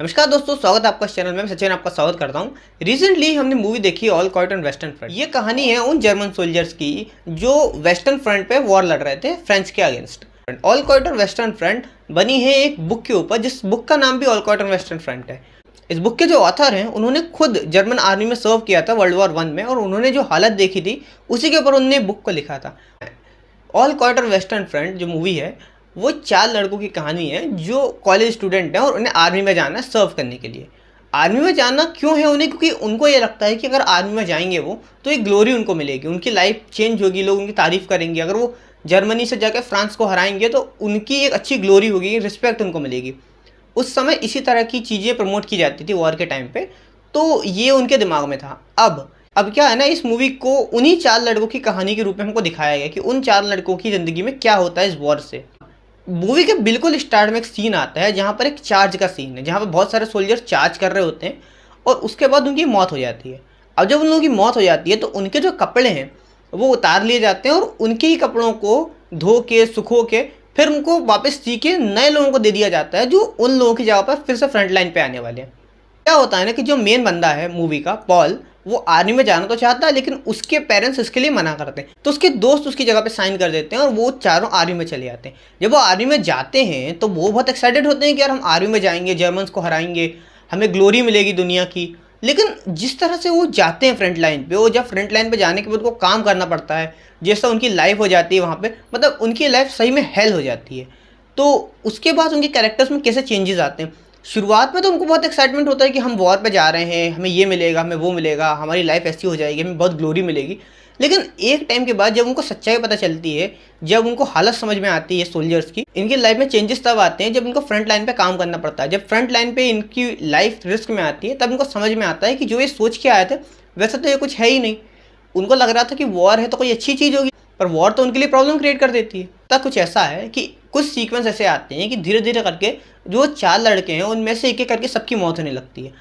नमस्कार दोस्तों, स्वागत है आपका इस चैनल में। मैं सचिन आपका स्वागत करता हूं। रिसेंटली हमने मूवी देखी all quite on western front. ये कहानी है उन जर्मन सोल्जर्स की जो वेस्टर्न फ्रंट पे वॉर लड़ रहे थे फ्रेंच के against. All quite on western front बनी है एक बुक के ऊपर, जिस बुक का नाम भी all quite on western front है। इस बुक के जो ऑथर हैं उन्होंने खुद जर्मन आर्मी में सर्व किया था वर्ल्ड वॉर 1 में, और उन्होंने जो हालत देखी थी उसी के ऊपर उन्होंने बुक को लिखा था। All quite on western front जो मूवी है वो 4 लड़कों की कहानी है जो कॉलेज स्टूडेंट हैं और उन्हें आर्मी में जाना है सर्व करने के लिए। आर्मी में जाना क्यों है उन्हें? क्योंकि उनको ये लगता है कि अगर आर्मी में जाएंगे वो तो एक ग्लोरी उनको मिलेगी, उनकी लाइफ चेंज होगी, लोग उनकी तारीफ करेंगे। अगर वो जर्मनी से जाकर फ्रांस को हराएंगे तो उनकी एक अच्छी ग्लोरी होगी, रिस्पेक्ट उनको मिलेगी। उस समय इसी तरह की चीज़ें प्रमोट की जाती थी वॉर के टाइम पे, तो ये उनके दिमाग में था। अब क्या है ना, इस मूवी को उन्हीं 4 लड़कों की कहानी के रूप में हमको दिखाया गया कि उन 4 लड़कों की ज़िंदगी में क्या होता है इस वॉर से। मूवी के बिल्कुल स्टार्ट में एक सीन आता है जहाँ पर एक चार्ज का सीन है, जहाँ पर बहुत सारे सोल्जर चार्ज कर रहे होते हैं और उसके बाद उनकी मौत हो जाती है। अब जब उन लोगों की मौत हो जाती है तो उनके जो कपड़े हैं वो उतार लिए जाते हैं और उनके ही कपड़ों को धो के सुखो के फिर उनको वापस सी के नए लोगों को दे दिया जाता है, जो उन लोगों की जगह पर फिर से फ्रंट लाइन पे आने वाले हैं। क्या होता है ना कि जो मेन बंदा है मूवी का पॉल, वो आर्मी में जाना तो चाहता है लेकिन उसके पेरेंट्स इसके लिए मना करते हैं, तो उसके दोस्त उसकी जगह पे साइन कर देते हैं और वो चारों आर्मी में चले जाते हैं। जब वो आर्मी में जाते हैं तो वो बहुत एक्साइटेड होते हैं कि यार हम आर्मी में जाएंगे, जर्मन्स को हराएंगे, हमें ग्लोरी मिलेगी दुनिया की। लेकिन जिस तरह से वो जाते हैं फ्रंट लाइन पे, वो जब फ्रंट लाइन पे जाने के बाद उनको काम करना पड़ता है, जैसा उनकी लाइफ हो जाती है वहाँ पे, मतलब उनकी लाइफ सही में हेल हो जाती है। तो उसके बाद उनके कैरेक्टर्स में कैसे चेंजेस आते हैं। शुरुआत में तो उनको बहुत एक्साइटमेंट होता है कि हम वॉर पे जा रहे हैं, हमें ये मिलेगा, हमें वो मिलेगा, हमारी लाइफ ऐसी हो जाएगी, हमें बहुत ग्लोरी मिलेगी। लेकिन एक टाइम के बाद जब उनको सच्चाई पता चलती है, जब उनको हालत समझ में आती है सोल्जर्स की, इनकी लाइफ में चेंजेस तब आते हैं जब इनको फ्रंट लाइन पे काम करना पड़ता है। जब फ्रंट लाइन पे इनकी लाइफ रिस्क में आती है तब इनको समझ में आता है कि जो ये सोच के आए थे वैसे तो ये कुछ है ही नहीं। उनको लग रहा था कि वॉर है तो कोई अच्छी चीज़ होगी, पर वॉर तो उनके लिए प्रॉब्लम क्रिएट कर देती है। तब कुछ ऐसा है कि कुछ सीक्वेंस ऐसे आते हैं कि धीरे धीरे करके जो 4 लड़के हैं उनमें से एक एक करके सबकी मौत होने लगती है।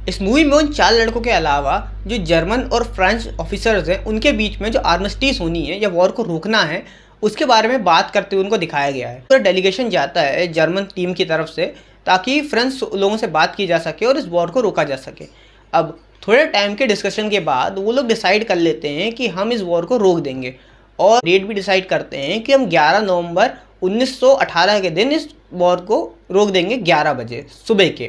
इस मूवी में उन 4 लड़कों के अलावा जो जर्मन और फ्रेंच ऑफिसर्स हैं उनके बीच में जो आर्मिस्टीस होनी है या वॉर को रोकना है उसके बारे में बात करते हुए उनको दिखाया गया है। पूरा डेलीगेशन जाता है जर्मन टीम की तरफ से ताकि फ्रेंच लोगों से बात की जा सके और इस वॉर को रोका जा सके। अब थोड़े टाइम के डिस्कशन के बाद वो लोग डिसाइड कर लेते हैं कि हम इस वॉर को रोक देंगे, और डेट भी डिसाइड करते हैं कि हम 11 नवंबर 1918 के दिन इस वॉर को रोक देंगे 11 बजे सुबह के।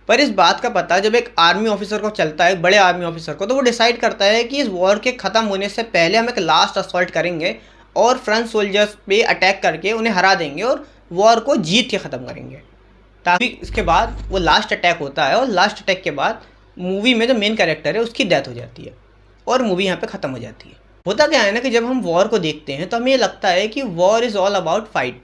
पर इस बात का पता जब एक आर्मी ऑफिसर को चलता है, एक बड़े आर्मी ऑफिसर को, तो वो डिसाइड करता है कि इस वॉर के ख़त्म होने से पहले हम एक लास्ट असॉल्ट करेंगे और फ्रेंच सोल्जर्स पे अटैक करके उन्हें हरा देंगे और वॉर को जीत के ख़त्म करेंगे। ताकि इसके बाद वो लास्ट अटैक होता है और लास्ट अटैक के बाद मूवी में जो मेन कैरेक्टर है उसकी डेथ हो जाती है और मूवी यहाँ पे ख़त्म हो जाती है। होता क्या है ना कि जब हम वॉर को देखते हैं तो हमें ये लगता है कि war is all about fight,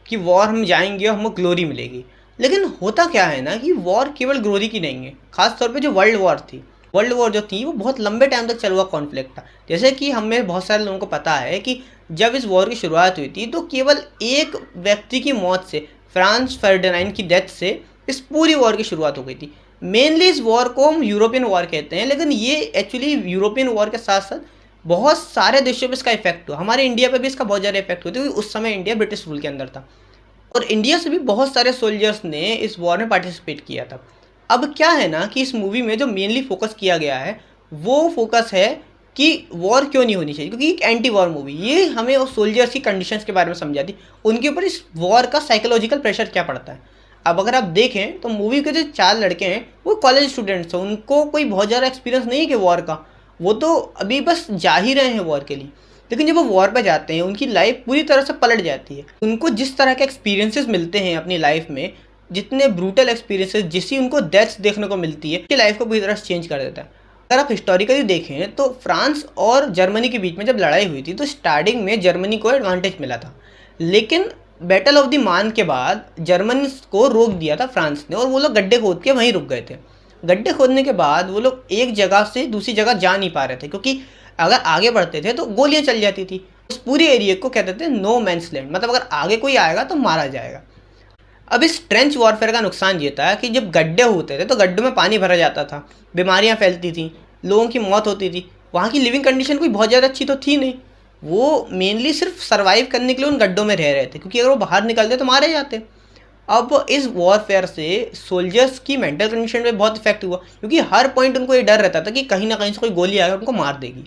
कि वॉर हम जाएंगे और हमको ग्लोरी मिलेगी। लेकिन होता क्या है ना कि वॉर केवल ग्लोरी की नहीं है। खास तौर पे जो वर्ल्ड वॉर जो थी वो बहुत लंबे टाइम तक चला हुआ कॉन्फ्लिक्ट था। जैसे कि हमें बहुत सारे लोगों को पता है कि जब इस वॉर की शुरुआत हुई थी तो केवल एक व्यक्ति की मौत से, फ्रांस फर्डिनांड की डेथ से, इस पूरी वॉर की शुरुआत हो गई थी। मेनली इस वॉर को हम यूरोपियन वॉर कहते हैं, लेकिन ये एक्चुअली यूरोपियन वॉर के साथ साथ बहुत सारे देशों पे इसका इफेक्ट हुआ। हमारे इंडिया पे भी इसका बहुत ज़्यादा इफेक्ट हुआ क्योंकि उस समय इंडिया ब्रिटिश रूल के अंदर था और इंडिया से भी बहुत सारे सोल्जर्स ने इस वॉर में पार्टिसिपेट किया था। अब क्या है ना कि इस मूवी में जो मेनली फोकस किया गया है वो फोकस है कि वॉर क्यों नहीं होनी चाहिए, क्योंकि एक एंटी वॉर मूवी ये हमें उस सोल्जर्स की कंडीशंस के बारे में समझाती, उनके ऊपर इस वॉर का साइकोलॉजिकल प्रेशर क्या पड़ता है। अब अगर आप देखें तो मूवी के जो 4 लड़के हैं वो कॉलेज स्टूडेंट्स हैं, उनको कोई बहुत ज़्यादा एक्सपीरियंस नहीं है कि वॉर का, वो तो अभी बस जा ही रहे हैं वॉर के लिए। लेकिन जब वो वॉर पे जाते हैं उनकी लाइफ पूरी तरह से पलट जाती है। उनको जिस तरह के एक्सपीरियंसेस मिलते हैं अपनी लाइफ में, जितने ब्रूटल एक्सपीरियंसेस, जिससे उनको डेथ्स देखने को मिलती है, उसकी लाइफ को पूरी तरह से चेंज कर देता है। अगर आप हिस्टोरिकली देखें तो फ्रांस और जर्मनी के बीच में जब लड़ाई हुई थी तो स्टार्टिंग में जर्मनी को एडवांटेज मिला था, लेकिन बैटल ऑफ द मान के बाद जर्मनी को रोक दिया था फ्रांस ने और वो लोग गड्ढे खोद के वहीं रुक गए थे। गड्ढे खोदने के बाद वो लोग एक जगह से दूसरी जगह जा नहीं पा रहे थे, क्योंकि अगर आगे बढ़ते थे तो गोलियां चल जाती थी। उस पूरे एरिया को कहते थे नो मैंस लैंड, मतलब अगर आगे कोई आएगा तो मारा जाएगा। अब इस ट्रेंच वॉरफेयर का नुकसान ये था कि जब गड्ढे होते थे तो गड्ढों में पानी भरा जाता था, बीमारियां फैलती थी, लोगों की मौत होती थी। वहाँ की लिविंग कंडीशन कोई बहुत ज़्यादा अच्छी तो थी नहीं, वो मेनली सिर्फ सर्वाइव करने के लिए उन गड्ढों में रह रहे थे, क्योंकि अगर वो बाहर निकलते तो मारे जाते। अब इस वॉरफेयर से सोल्जर्स की मेंटल कंडीशन पे बहुत इफेक्ट हुआ, क्योंकि हर पॉइंट उनको ये डर रहता था कि कहीं ना कहीं से कोई गोली आकर उनको मार देगी।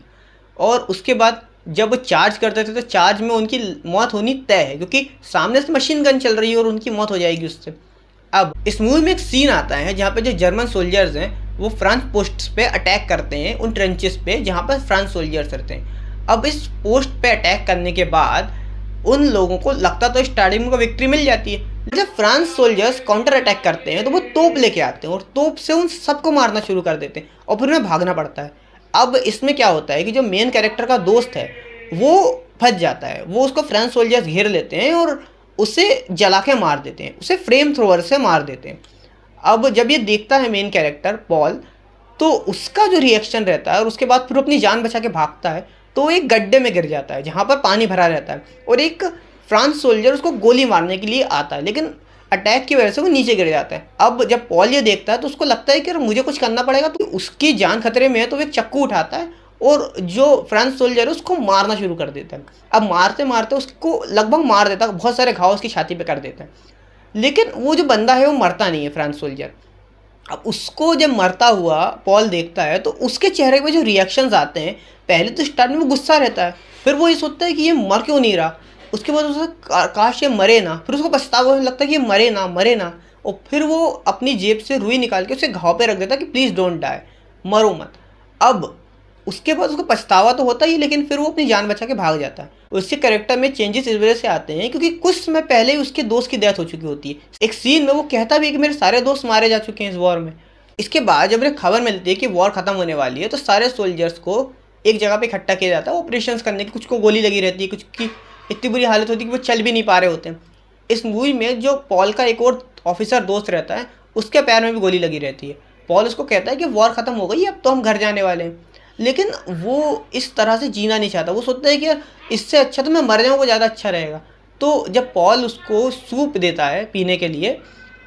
और उसके बाद जब वो चार्ज करते थे तो चार्ज में उनकी मौत होनी तय है, क्योंकि सामने से मशीन गन चल रही है और उनकी मौत हो जाएगी उससे। अब इस मूवी में एक सीन आता है जहाँ पे जो जर्मन सोल्जर्स हैं वो फ्रांस पोस्ट पे अटैक करते हैं, उन ट्रेंचेस पे जहाँ पर फ्रांस सोल्जर्स रहते हैं। अब इस पोस्ट पे अटैक करने के बाद उन लोगों को लगता तो स्टार्टिंग में विक्ट्री मिल जाती है। जब फ्रांस सोल्जर्स काउंटर अटैक करते हैं तो वो तोप लेके आते हैं और तोप से उन सबको मारना शुरू कर देते हैं और फिर उन्हें भागना पड़ता है। अब इसमें क्या होता है कि जो मेन कैरेक्टर का दोस्त है वो फंस जाता है, वो उसको फ्रांस सोल्जर्स घेर लेते हैं और उसे जला के मार देते हैं, उसे फ्लेम थ्रोवर से मार देते हैं। अब जब ये देखता है मेन कैरेक्टर पॉल, तो उसका जो रिएक्शन रहता है और उसके बाद फिर अपनी जान बचा के भागता है, तो एक गड्ढे में गिर जाता है जहाँ पर पानी भरा रहता है और एक फ्रांस सोल्जर उसको गोली मारने के लिए आता है, लेकिन अटैक की वजह से वो नीचे गिर जाता है। अब जब पॉल ये देखता है तो उसको लगता है कि मुझे कुछ करना पड़ेगा, तो उसकी जान खतरे में है, तो वो एक चाकू उठाता है और जो फ्रांस सोल्जर है उसको मारना शुरू कर देता है। अब मारते मारते उसको लगभग मार देता है, बहुत सारे घाव उसकी छाती पे कर देता है, लेकिन वो जो बंदा है वो मरता नहीं है फ्रांस सोल्जर। अब उसको जब मरता हुआ पॉल देखता है तो उसके चेहरे पे जो रिएक्शंस आते हैं, पहले तो स्टार्ट में वो गुस्सा रहता है, फिर वो ये सोचता है कि ये मर क्यों नहीं रहा, उसके बाद उसे काश ये मरे ना, फिर उसको पछतावा होने लगता है कि ये मरे ना मरे ना, और फिर वो अपनी जेब से रुई निकाल के उसे घाव पे रख देता है कि प्लीज़ डोंट डाई, मरो मत। अब उसके बाद उसको पछतावा तो होता ही, लेकिन फिर वो अपनी जान बचा के भाग जाता है। उसके कैरेक्टर में चेंजेस इस वजह से आते हैं क्योंकि कुछ समय पहले ही उसके दोस्त की डेथ हो चुकी होती है। एक सीन में वो कहता भी है कि मेरे सारे दोस्त मारे जा चुके हैं इस वॉर में। इसके बाद जब उन्हें खबर मिलती है कि वॉर खत्म होने वाली है तो सारे सोल्जर्स को एक जगह पे इकट्ठा किया जाता है ऑपरेशंस करने की। कुछ को गोली लगी रहती है, कुछ की इतनी बुरी हालत होती है कि वो चल भी नहीं पा रहे होते हैं। इस मूवी में जो पॉल का एक और ऑफिसर दोस्त रहता है उसके पैर में भी गोली लगी रहती है। पॉल उसको कहता है कि वॉर खत्म हो गई, अब तो हम घर जाने वाले हैं, लेकिन वो इस तरह से जीना नहीं चाहता। वो सोचता है कि यार इससे अच्छा तो मैं मर जाऊँ, वो ज़्यादा अच्छा रहेगा। तो जब पॉल उसको सूप देता है पीने के लिए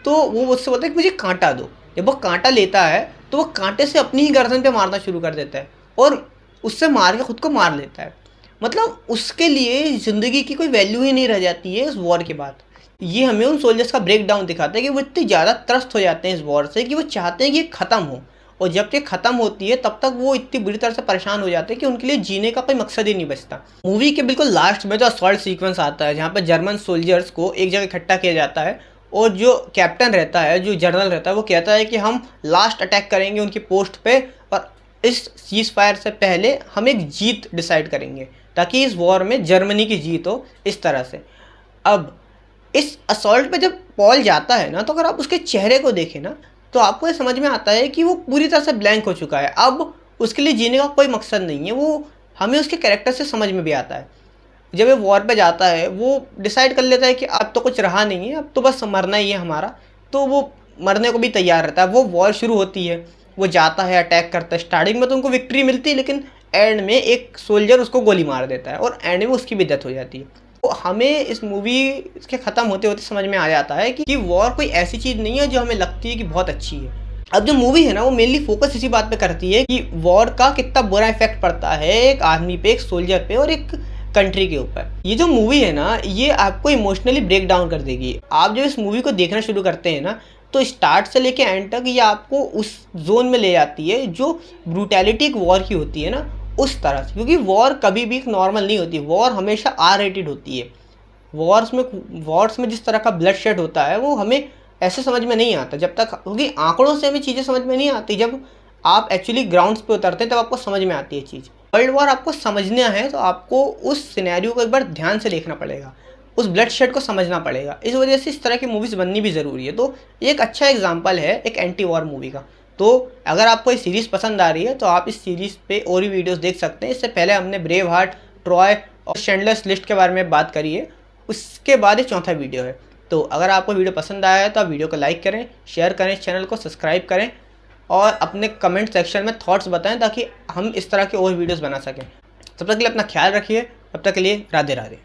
तो वो उससे बोलता है कि मुझे कांटा दो। जब वो कांटा लेता है तो वो कांटे से अपनी ही गर्दन पे मारना शुरू कर देता है और उससे मार के खुद को मार लेता है। मतलब उसके लिए ज़िंदगी की कोई वैल्यू ही नहीं रह जाती है इस वॉर के बाद। ये हमें उन सोल्जर्स का ब्रेक डाउन दिखाता है कि वो इतने ज़्यादा त्रस्त हो जाते हैं इस वॉर से कि वो चाहते हैं कि ये ख़त्म हो, और जब ये ख़त्म होती है तब तक वो इतनी बुरी तरह से परेशान हो जाते हैं कि उनके लिए जीने का कोई मकसद ही नहीं बचता। मूवी के बिल्कुल लास्ट में जो असॉल्ट सीक्वेंस आता है जहाँ पर जर्मन सोल्जर्स को एक जगह इकट्ठा किया जाता है और जो कैप्टन रहता है, जो जनरल रहता है, वो कहता है कि हम लास्ट अटैक करेंगे उनकी पोस्ट पे और इस सीज फायर से पहले हम एक जीत डिसाइड करेंगे ताकि इस वॉर में जर्मनी की जीत हो, इस तरह से। अब इस असॉल्ट पे जब पॉल जाता है ना, तो अगर आप उसके चेहरे को देखें ना तो आपको ये समझ में आता है कि वो पूरी तरह से ब्लैंक हो चुका है। अब उसके लिए जीने का कोई मकसद नहीं है। वो हमें उसके कैरेक्टर से समझ में भी आता है। जब ये वॉर पे जाता है वो डिसाइड कर लेता है कि अब तो कुछ रहा नहीं है, अब तो बस मरना ही है हमारा, तो वो मरने को भी तैयार रहता है। वो वॉर शुरू होती है, वो जाता है, अटैक करता है। स्टार्टिंग में तो उनको विक्ट्री मिलती है, लेकिन एंड में एक सोल्जर उसको गोली मार देता है और एंड में उसकी भी डेथ हो जाती है। तो हमें इस मूवी के ख़त्म होते होते समझ में आ जाता है कि वॉर कोई ऐसी चीज़ नहीं है जो हमें लगती है कि बहुत अच्छी है। अब जो मूवी है ना वो मेनली फोकस इसी बात पे करती है कि वॉर का कितना बुरा इफेक्ट पड़ता है एक आदमी पे, एक सोल्जर पे और एक कंट्री के ऊपर। ये जो मूवी है ना ये आपको इमोशनली ब्रेक डाउन कर देगी। आप जब इस मूवी को देखना शुरू करते हैं ना तो स्टार्ट से लेके एंड तक ये आपको उस जोन में ले जाती है जो ब्रूटैलिटी एक वॉर की होती है ना, उस तरह से। क्योंकि वॉर कभी भी नॉर्मल नहीं होती, वॉर हमेशा आर रेटेड होती है। वॉर्स में जिस तरह का ब्लड शेड होता है वो हमें ऐसे समझ में नहीं आता जब तक, क्योंकि आंकड़ों से हमें चीज़ें समझ में नहीं आती। जब आप एक्चुअली ग्राउंड्स पे उतरते हैं तब आपको समझ में आती है चीज़। वर्ल्ड वॉर आपको समझना है तो आपको उस सिनेरियो को एक बार ध्यान से देखना पड़ेगा, उस ब्लड शेड को समझना पड़ेगा। इस वजह से इस तरह की मूवीज़ बननी भी ज़रूरी है। तो ये एक अच्छा एग्जाम्पल है एक एंटी वॉर मूवी का। तो अगर आपको ये सीरीज़ पसंद आ रही है तो आप इस सीरीज़ पे और भी वीडियोस देख सकते हैं। इससे पहले हमने ब्रेव हार्ट, ट्रॉय और शिंडलर्स लिस्ट के बारे में बात करी है, उसके बाद ये चौथा वीडियो है। तो अगर आपको वीडियो पसंद आया है तो आप वीडियो को लाइक करें, शेयर करें, चैनल को सब्सक्राइब करें और अपने कमेंट सेक्शन में थॉट्स बताएं ताकि हम इस तरह के और वीडियोस बना सकें। तब तक के लिए अपना ख्याल रखिए, तब तक के लिए राधे राधे।